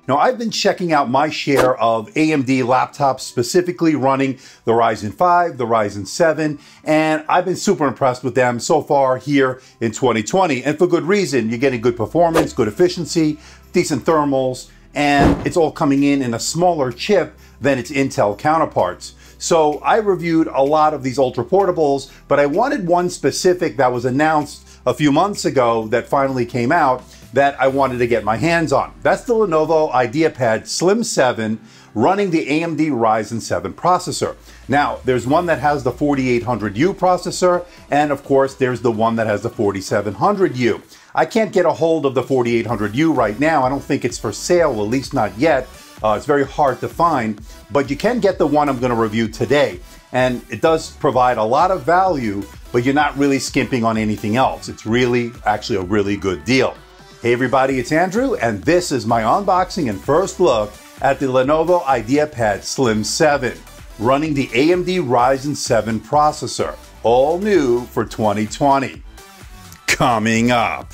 Now, I've been checking out my share of AMD laptops, specifically running the Ryzen 5, the Ryzen 7, and I've been super impressed with them so far here in 2020, and for good reason. You're getting good performance, good efficiency, decent thermals, and it's all coming in a smaller chip than its Intel counterparts. So I reviewed a lot of these ultra portables, but I wanted one specific that was announced a few months ago that finally came out that I wanted to get my hands on. That's the Lenovo IdeaPad Slim 7 running the AMD Ryzen 7 processor. Now, there's one that has the 4800U processor, and of course, there's the one that has the 4700U. I can't get a hold of the 4800U right now. I don't think it's for sale, at least not yet. It's very hard to find, but you can get the one I'm going to review today. And it does provide a lot of value, but you're not really skimping on anything else. It's really, actually a really good deal. Hey everybody, it's Andrew, and this is my unboxing and first look at the Lenovo IdeaPad Slim 7, running the AMD Ryzen 7 processor, all new for 2020. Coming up.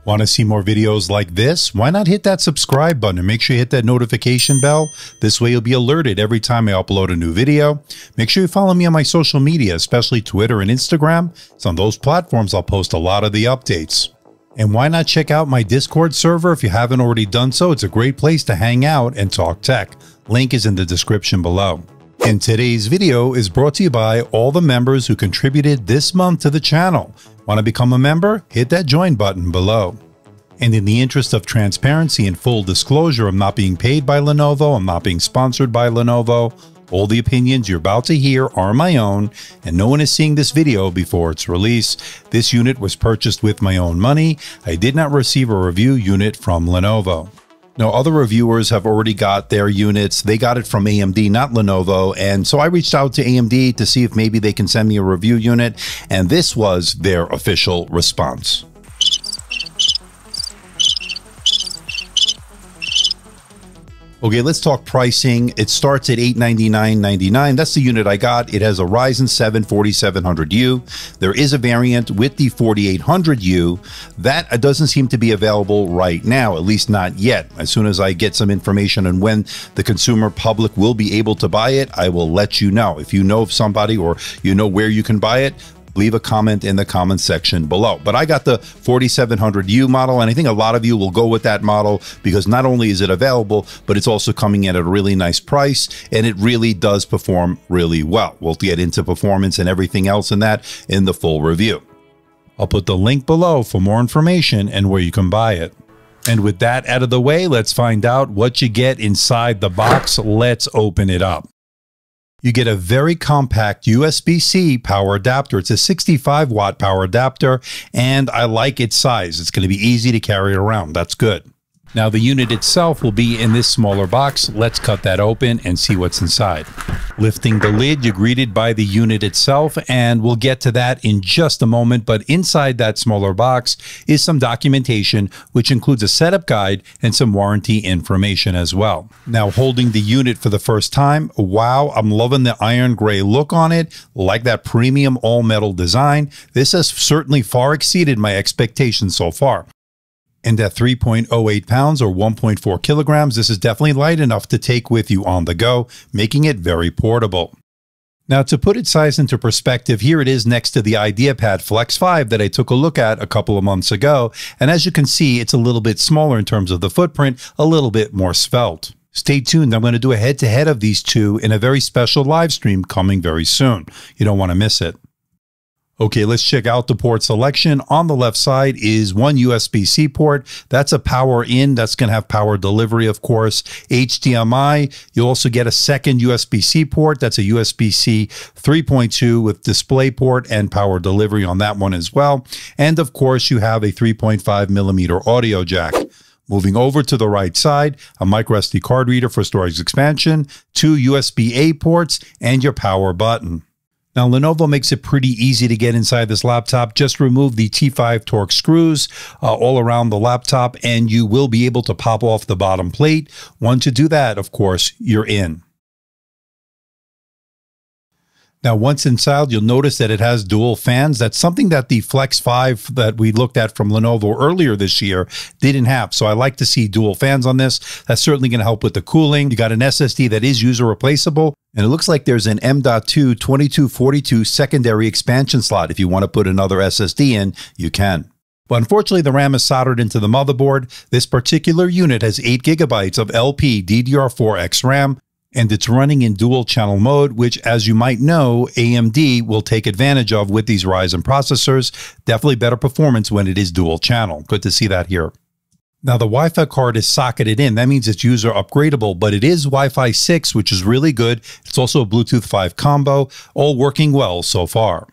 Want to see more videos like this? Why not hit that subscribe button and make sure you hit that notification bell? This way you'll be alerted every time I upload a new video. Make sure you follow me on my social media, especially Twitter and Instagram. It's on those platforms I'll post a lot of the updates. And why not check out my Discord server if you haven't already done so? It's a great place to hang out and talk tech. Link is in the description below. And today's video is brought to you by all the members who contributed this month to the channel. Want to become a member? Hit that join button below. And in the interest of transparency and full disclosure, I'm not being paid by Lenovo, I'm not being sponsored by Lenovo. All the opinions you're about to hear are my own, and no one is seeing this video before its release. This unit was purchased with my own money. I did not receive a review unit from Lenovo. Now, other reviewers have already got their units. They got it from AMD, not Lenovo. And so I reached out to AMD to see if maybe they can send me a review unit. And this was their official response. Okay, let's talk pricing. It starts at $899.99. That's the unit I got. It has a Ryzen 7 4700U. There is a variant with the 4800U. That doesn't seem to be available right now, at least not yet. As soon as I get some information on when the consumer public will be able to buy it, I will let you know. If you know of somebody or you know where you can buy it, leave a comment in the comment section below. But I got the 4700U model, and I think a lot of you will go with that model because not only is it available, but it's also coming in at a really nice price, and it really does perform really well. We'll get into performance and everything else in that in the full review. I'll put the link below for more information and where you can buy it. And with that out of the way, let's find out what you get inside the box. Let's open it up. You get a very compact USB-C power adapter. It's a 65-watt power adapter, and I like its size. It's going to be easy to carry around. That's good. Now, the unit itself will be in this smaller box. Let's cut that open and see what's inside. Lifting the lid, you're greeted by the unit itself, and we'll get to that in just a moment. But inside that smaller box is some documentation, which includes a setup guide and some warranty information as well. Now, holding the unit for the first time, wow, I'm loving the iron gray look on it, like that premium all-metal design. This has certainly far exceeded my expectations so far. And at 3.08 pounds or 1.4 kilograms, this is definitely light enough to take with you on the go, making it very portable. Now, to put its size into perspective, here it is next to the IdeaPad Flex 5 that I took a look at a couple of months ago. And as you can see, it's a little bit smaller in terms of the footprint, a little bit more svelte. Stay tuned. I'm going to do a head-to-head of these two in a very special live stream coming very soon. You don't want to miss it. Okay, let's check out the port selection. On the left side is one USB-C port. That's a power in. That's going to have power delivery, of course. HDMI. You'll also get a second USB-C port. That's a USB-C 3.2 with DisplayPort and power delivery on that one as well. And of course, you have a 3.5 millimeter audio jack. Moving over to the right side, a microSD card reader for storage expansion, two USB-A ports, and your power button. Now, Lenovo makes it pretty easy to get inside this laptop. Just remove the T5 Torx screws all around the laptop, and you will be able to pop off the bottom plate. Once you do that, of course, you're in. Now, once inside, you'll notice that it has dual fans. That's something that the Flex 5 that we looked at from Lenovo earlier this year didn't have. So I like to see dual fans on this. That's certainly going to help with the cooling. You got an SSD that is user replaceable. And it looks like there's an M.2 2242 secondary expansion slot. If you want to put another SSD in, you can. But unfortunately, the RAM is soldered into the motherboard. This particular unit has 8 gigabytes of LP DDR4X RAM. And it's running in dual channel mode, which, as you might know, AMD will take advantage of with these Ryzen processors. Definitely better performance when it is dual channel. Good to see that here. Now, the Wi-Fi card is socketed in. That means it's user upgradable, but it is Wi-Fi 6, which is really good. It's also a Bluetooth 5 combo, all working well so far.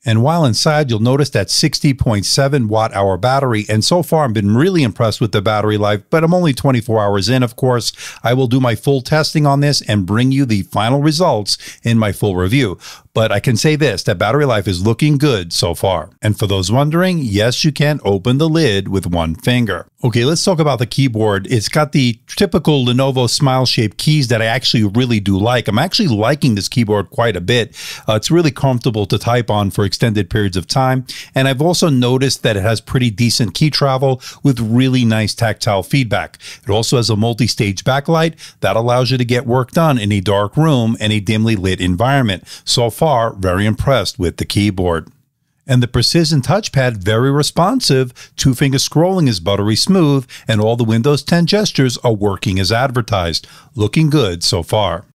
And while inside, you'll notice that 60.7 watt-hour battery. And so far, I've been really impressed with the battery life, but I'm only 24 hours in, of course. I will do my full testing on this and bring you the final results in my full review. But I can say this, that battery life is looking good so far. And for those wondering, yes, you can open the lid with one finger. Okay, let's talk about the keyboard. It's got the typical Lenovo smile-shaped keys that I actually really do like. I'm actually liking this keyboard quite a bit. It's really comfortable to type on for extended periods of time. And I've also noticed that it has pretty decent key travel with really nice tactile feedback. It also has a multi-stage backlight that allows you to get work done in a dark room and a dimly lit environment. So far, very impressed with the keyboard. And the Precision Touchpad, very responsive. 2-finger scrolling is buttery smooth, and all the Windows 10 gestures are working as advertised. Looking good so far.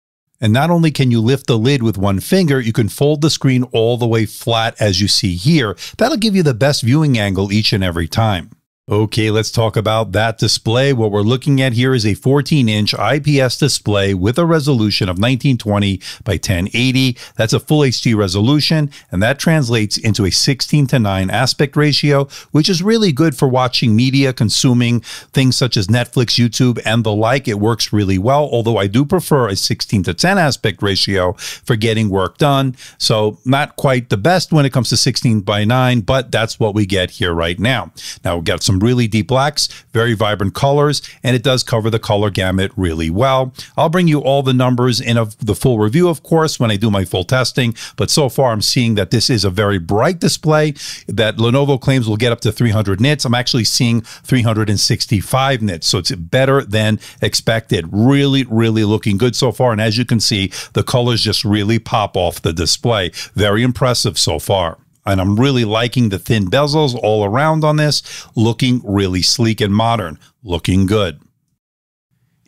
And not only can you lift the lid with one finger, you can fold the screen all the way flat as you see here. That'll give you the best viewing angle each and every time. Okay, let's talk about that display. What we're looking at here is a 14-inch IPS display with a resolution of 1920 by 1080. That's a full HD resolution, and that translates into a 16:9 aspect ratio, which is really good for watching media, consuming things such as Netflix, YouTube, and the like. It works really well, although I do prefer a 16:10 aspect ratio for getting work done. So not quite the best when it comes to 16:9, but that's what we get here right now. Now we've got some really deep blacks, very vibrant colors, and it does cover the color gamut really well. I'll bring you all the numbers in the full review, of course, when I do my full testing, but so far I'm seeing that this is a very bright display that Lenovo claims will get up to 300 nits. I'm actually seeing 365 nits, so it's better than expected. Really, really looking good so far, and as you can see, the colors just really pop off the display. Very impressive so far. And I'm really liking the thin bezels all around on this, looking really sleek and modern, looking good.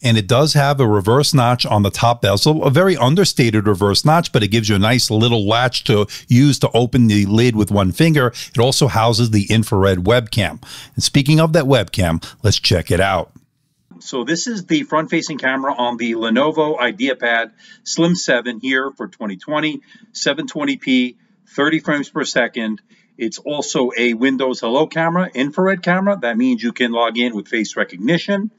And it does have a reverse notch on the top bezel, a very understated reverse notch, but it gives you a nice little latch to use to open the lid with one finger. It also houses the infrared webcam. And speaking of that webcam, let's check it out. So this is the front-facing camera on the Lenovo IdeaPad Slim 7 here for 2020, 720p. 30 frames per second. It's also a Windows Hello camera, infrared camera. That means you can log in with face recognition.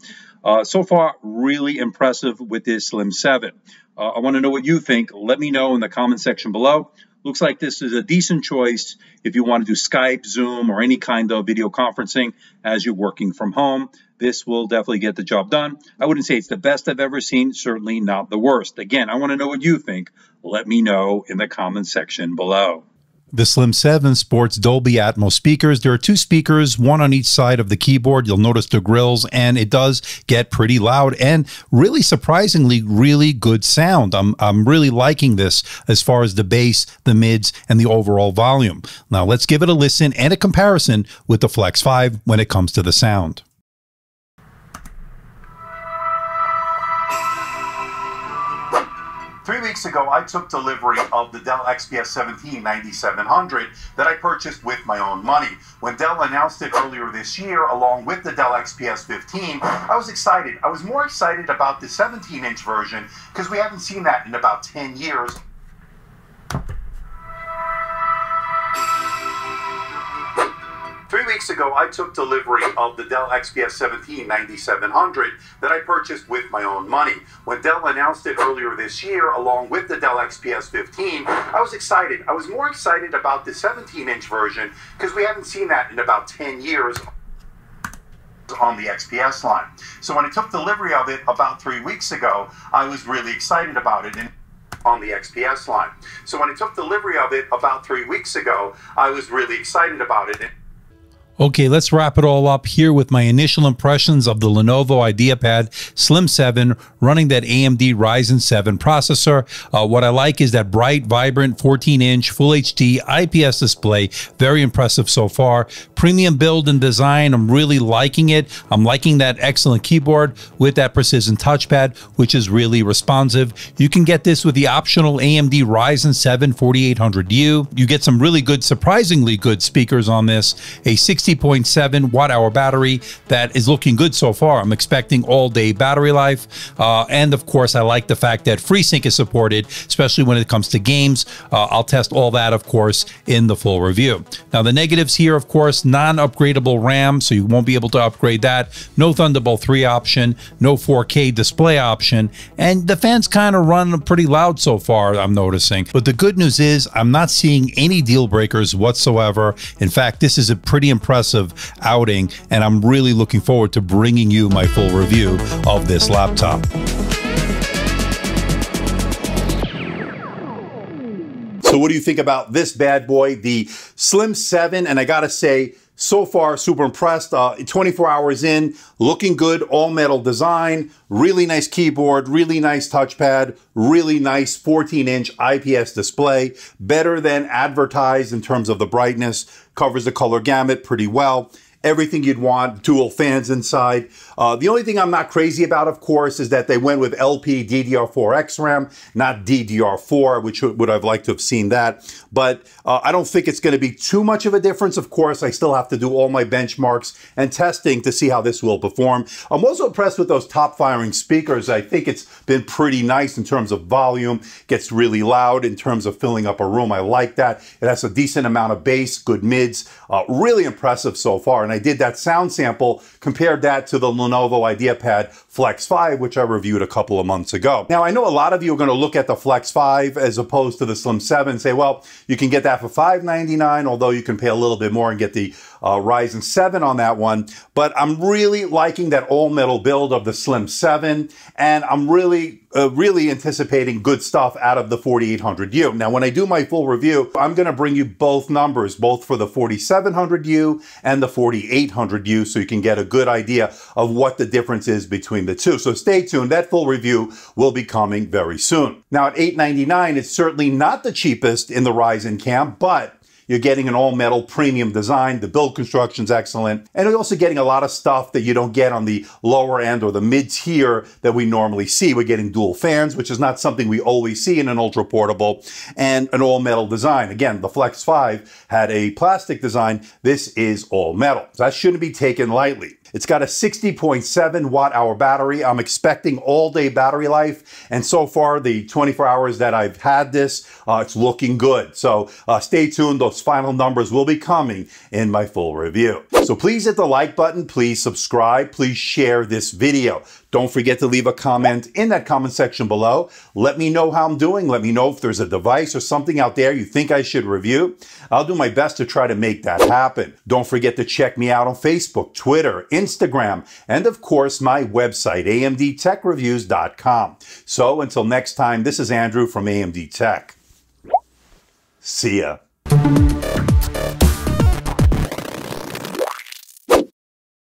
So far, really impressive with this Slim 7. I want to know what you think. Let me know in the comment section below. Looks like this is a decent choice if you want to do Skype, Zoom, or any kind of video conferencing as you're working from home. This will definitely get the job done. I wouldn't say it's the best I've ever seen, certainly not the worst. Again, I want to know what you think. Let me know in the comment section below. The Slim 7 sports Dolby Atmos speakers. There are 2 speakers, one on each side of the keyboard. You'll notice the grills, and it does get pretty loud and really surprisingly really good sound. I'm really liking this as far as the bass, the mids, and the overall volume. Now let's give it a listen and a comparison with the Flex 5 when it comes to the sound. 3 weeks ago, I took delivery of the Dell XPS 17 9700 that I purchased with my own money. When Dell announced it earlier this year, along with the Dell XPS 15, I was excited. I was more excited about the 17-inch version because we haven't seen that in about 10 years. 3 weeks ago, I took delivery of the Dell XPS 17 9700 that I purchased with my own money. When Dell announced it earlier this year, along with the Dell XPS 15, I was excited. I was more excited about the 17-inch version because we haven't seen that in about 10 years on the XPS line. So when I took delivery of it about 3 weeks ago, I was really excited about it. And on the XPS line. So when I took delivery of it about 3 weeks ago, I was really excited about it. Okay, let's wrap it all up here with my initial impressions of the Lenovo IdeaPad Slim 7 running that AMD Ryzen 7 processor. What I like is that bright, vibrant 14-inch Full HD IPS display. Very impressive so far. Premium build and design. I'm really liking it. I'm liking that excellent keyboard with that precision touchpad, which is really responsive. You can get this with the optional AMD Ryzen 7 4800U. You get some really good, surprisingly good speakers on this. A 60.7 watt-hour battery that is looking good so far. I'm expecting all-day battery life. And of course, I like the fact that FreeSync is supported, especially when it comes to games. I'll test all that, of course, in the full review. Now, the negatives here, of course, non-upgradable RAM, so you won't be able to upgrade that. No Thunderbolt 3 option, no 4K display option, and the fans kind of run pretty loud so far, I'm noticing. But the good news is I'm not seeing any deal breakers whatsoever. In fact, this is a pretty impressive outing, and I'm really looking forward to bringing you my full review of this laptop. So what do you think about this bad boy, the Slim 7? And I gotta say, so far, super impressed. 24 hours in, looking good, all metal design, really nice keyboard, really nice touchpad, really nice 14-inch IPS display, better than advertised in terms of the brightness, covers the color gamut pretty well. Everything you'd want, dual fans inside. The only thing I'm not crazy about, of course, is that they went with LP DDR4X RAM, not DDR4, which would have liked to have seen that. But I don't think it's going to be too much of a difference. Of course, I still have to do all my benchmarks and testing to see how this will perform. I'm also impressed with those top-firing speakers. I think it's been pretty nice in terms of volume. Gets really loud in terms of filling up a room. I like that. It has a decent amount of bass, good mids. Really impressive so far. And I did that sound sample, compared that to the Lenovo IdeaPad Flex 5, which I reviewed a couple of months ago. Now, I know a lot of you are going to look at the Flex 5 as opposed to the Slim 7 and say, well, you can get that for $599, although you can pay a little bit more and get the Ryzen 7 on that one. But I'm really liking that all-metal build of the Slim 7, and I'm really anticipating good stuff out of the 4800U. Now, when I do my full review, I'm going to bring you both numbers, both for the 4700U and the 4800U, so you can get a good idea of what the difference is between the two. So stay tuned. That full review will be coming very soon. Now, at $899, it's certainly not the cheapest in the Ryzen camp, but you're getting an all-metal premium design. The build construction's excellent. And you're also getting a lot of stuff that you don't get on the lower end or the mid-tier that we normally see. We're getting dual fans, which is not something we always see in an ultra-portable, and an all-metal design. Again, the Flex 5 had a plastic design. This is all-metal. That shouldn't be taken lightly. It's got a 60.7 watt-hour battery. I'm expecting all-day battery life, and so far, the 24 hours that I've had this, it's looking good. So stay tuned. Those final numbers will be coming in my full review. So please hit the like button. Please subscribe. Please share this video. Don't forget to leave a comment in that comment section below. Let me know how I'm doing. Let me know if there's a device or something out there you think I should review. I'll do my best to try to make that happen. Don't forget to check me out on Facebook, Twitter, Instagram, and of course my website, amdtechreviews.com. So until next time, this is Andrew from AMD Tech. See ya.